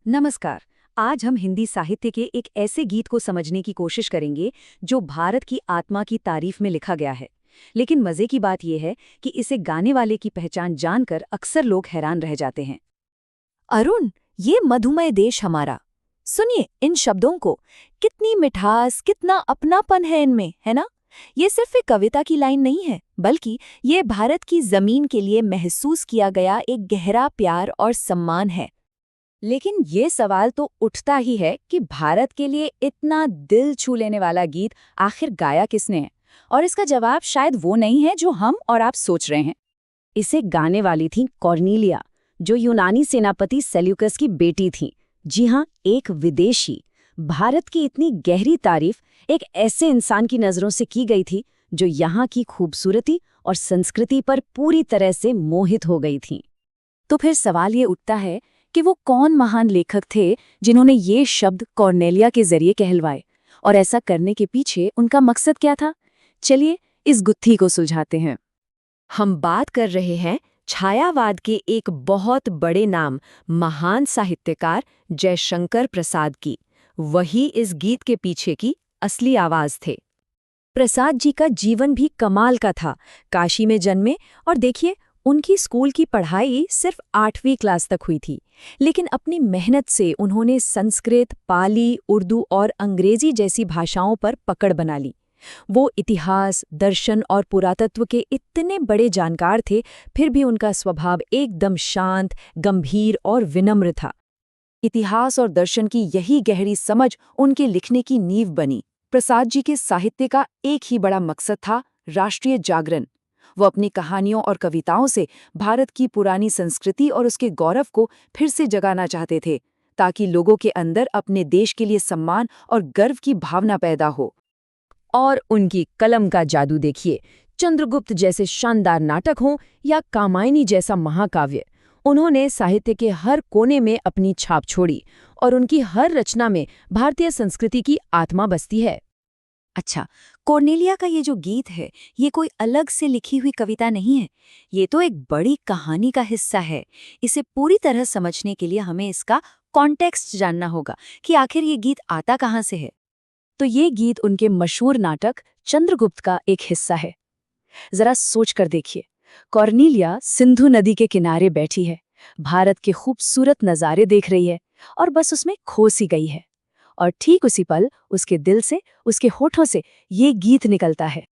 नमस्कार। आज हम हिंदी साहित्य के एक ऐसे गीत को समझने की कोशिश करेंगे जो भारत की आत्मा की तारीफ में लिखा गया है। लेकिन मजे की बात यह है कि इसे गाने वाले की पहचान जानकर अक्सर लोग हैरान रह जाते हैं। अरुण, ये मधुमय देश हमारा। सुनिए इन शब्दों को। कितनी मिठास, कितना अपनापन है इनमें, है ना? ये सिर्फ एक कविता की लाइन नहीं है, बल्कि ये भारत की जमीन के लिए महसूस किया गया एक गहरा प्यार और सम्मान है। लेकिन ये सवाल तो उठता ही है कि भारत के लिए इतना दिल छू लेने वाला गीत आखिर गाया किसने है। और इसका जवाब शायद वो नहीं है जो हम और आप सोच रहे हैं। इसे गाने वाली थी कॉर्नेलिया, जो यूनानी सेनापति सेल्यूकस की बेटी थी। जी हाँ, एक विदेशी। भारत की इतनी गहरी तारीफ एक ऐसे इंसान की नज़रों से की गई थी जो यहाँ की खूबसूरती और संस्कृति पर पूरी तरह से मोहित हो गई थी। तो फिर सवाल ये उठता है कि वो कौन महान लेखक थे जिन्होंने ये शब्द कॉर्नेलिया के जरिए कहलवाए, और ऐसा करने के पीछे उनका मकसद क्या था। चलिए इस गुत्थी को सुलझाते हैं। हम बात कर रहे हैं छायावाद के एक बहुत बड़े नाम, महान साहित्यकार जयशंकर प्रसाद की। वही इस गीत के पीछे की असली आवाज थे। प्रसाद जी का जीवन भी कमाल का था। काशी में जन्मे और देखिए, उनकी स्कूल की पढ़ाई सिर्फ 8वीं क्लास तक हुई थी। लेकिन अपनी मेहनत से उन्होंने संस्कृत, पाली, उर्दू और अंग्रेजी जैसी भाषाओं पर पकड़ बना ली। वो इतिहास, दर्शन और पुरातत्व के इतने बड़े जानकार थे, फिर भी उनका स्वभाव एकदम शांत, गंभीर और विनम्र था। इतिहास और दर्शन की यही गहरी समझ उनके लिखने की नींव बनी। प्रसाद जी के साहित्य का एक ही बड़ा मकसद था, राष्ट्रीय जागरण। वो अपनी कहानियों और कविताओं से भारत की पुरानी संस्कृति और उसके गौरव को फिर से जगाना चाहते थे, ताकि लोगों के अंदर अपने देश के लिए सम्मान और गर्व की भावना पैदा हो। और उनकी कलम का जादू देखिए। चंद्रगुप्त जैसे शानदार नाटक हों या कामायनी जैसा महाकाव्य, उन्होंने साहित्य के हर कोने में अपनी छाप छोड़ी और उनकी हर रचना में भारतीय संस्कृति की आत्मा बसती है। अच्छा, कॉर्नेलिया का ये जो गीत है, ये कोई अलग से लिखी हुई कविता नहीं है। ये तो एक बड़ी कहानी का हिस्सा है। इसे पूरी तरह समझने के लिए हमें इसका कॉन्टेक्स्ट जानना होगा कि आखिर ये गीत आता कहाँ से है। तो ये गीत उनके मशहूर नाटक चंद्रगुप्त का एक हिस्सा है। जरा सोच कर देखिए, कॉर्नेलिया सिंधु नदी के किनारे बैठी है, भारत के खूबसूरत नज़ारे देख रही है और बस उसमें खो सी गई है। और ठीक उसी पल उसके दिल से, उसके होठों से ये गीत निकलता है।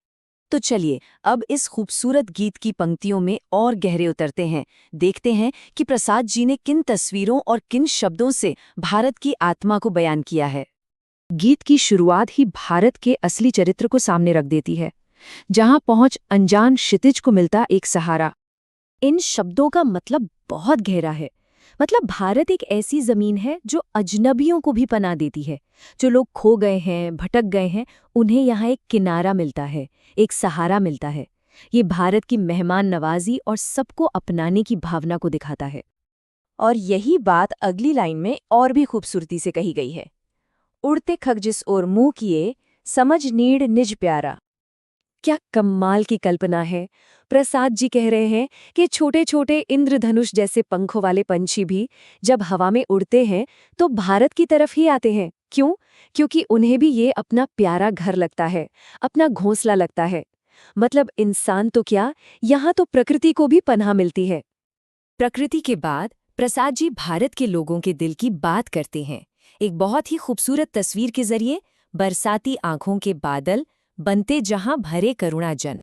तो चलिए अब इस खूबसूरत गीत की पंक्तियों में और गहरे उतरते हैं। देखते हैं कि प्रसाद जी ने किन तस्वीरों और किन शब्दों से भारत की आत्मा को बयान किया है। गीत की शुरुआत ही भारत के असली चरित्र को सामने रख देती है, जहां पहुंच अनजान क्षितिज को मिलता एक सहारा। इन शब्दों का मतलब बहुत गहरा है। मतलब भारत एक ऐसी जमीन है जो अजनबियों को भी पनाह देती है। जो लोग खो गए हैं, भटक गए हैं, उन्हें यहाँ एक किनारा मिलता है, एक सहारा मिलता है। ये भारत की मेहमान नवाजी और सबको अपनाने की भावना को दिखाता है। और यही बात अगली लाइन में और भी खूबसूरती से कही गई है। उड़ते खग जिस ओर मुंह किए, समझ नीड़ निज प्यारा। क्या कमाल की कल्पना है। प्रसाद जी कह रहे हैं कि छोटे छोटे इंद्रधनुष जैसे पंखों वाले पंछी भी जब हवा में उड़ते हैं तो भारत की तरफ ही आते हैं। क्यों? क्योंकि उन्हें भी ये अपना प्यारा घर लगता है, अपना घोंसला लगता है। मतलब इंसान तो क्या, यहाँ तो प्रकृति को भी पनाह मिलती है। प्रकृति के बाद प्रसाद जी भारत के लोगों के दिल की बात करते हैं, एक बहुत ही खूबसूरत तस्वीर के जरिए। बरसाती आंखों के बादल बनते जहां भरे करुणा जन।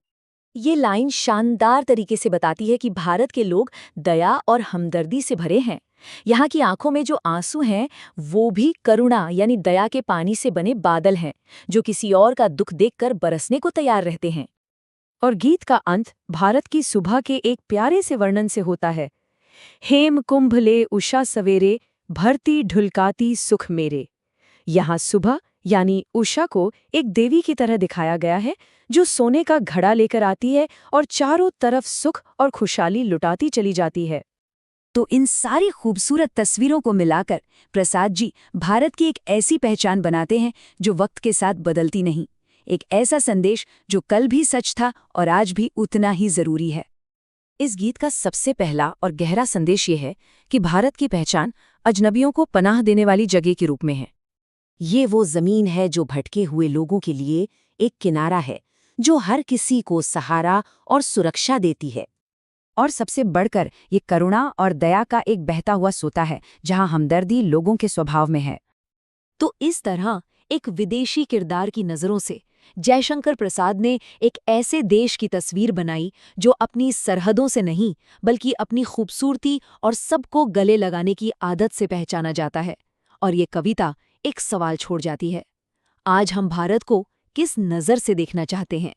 ये लाइन शानदार तरीके से बताती है कि भारत के लोग दया और हमदर्दी से भरे हैं। यहाँ की आंखों में जो आंसू हैं, वो भी करुणा यानी दया के पानी से बने बादल हैं, जो किसी और का दुख देखकर बरसने को तैयार रहते हैं। और गीत का अंत भारत की सुबह के एक प्यारे से वर्णन से होता है। हेम कुंभ ले उषा सवेरे, भरती ढुलकाती सुख मेरे। यहाँ सुबह यानी उषा को एक देवी की तरह दिखाया गया है, जो सोने का घड़ा लेकर आती है और चारों तरफ सुख और खुशहाली लुटाती चली जाती है। तो इन सारी खूबसूरत तस्वीरों को मिलाकर प्रसाद जी भारत की एक ऐसी पहचान बनाते हैं जो वक्त के साथ बदलती नहीं। एक ऐसा संदेश जो कल भी सच था और आज भी उतना ही जरूरी है। इस गीत का सबसे पहला और गहरा संदेश ये है कि भारत की पहचान अजनबियों को पनाह देने वाली जगह के रूप में है। ये वो जमीन है जो भटके हुए लोगों के लिए एक किनारा है, जो हर किसी को सहारा और सुरक्षा देती है। और सबसे बढ़कर ये करुणा और दया का एक बहता हुआ सोता है, जहां हमदर्दी लोगों के स्वभाव में है। तो इस तरह एक विदेशी किरदार की नज़रों से जयशंकर प्रसाद ने एक ऐसे देश की तस्वीर बनाई जो अपनी सरहदों से नहीं बल्कि अपनी खूबसूरती और सबको गले लगाने की आदत से पहचाना जाता है। और ये कविता एक सवाल छोड़ जाती है, आज हम भारत को किस नज़र से देखना चाहते हैं?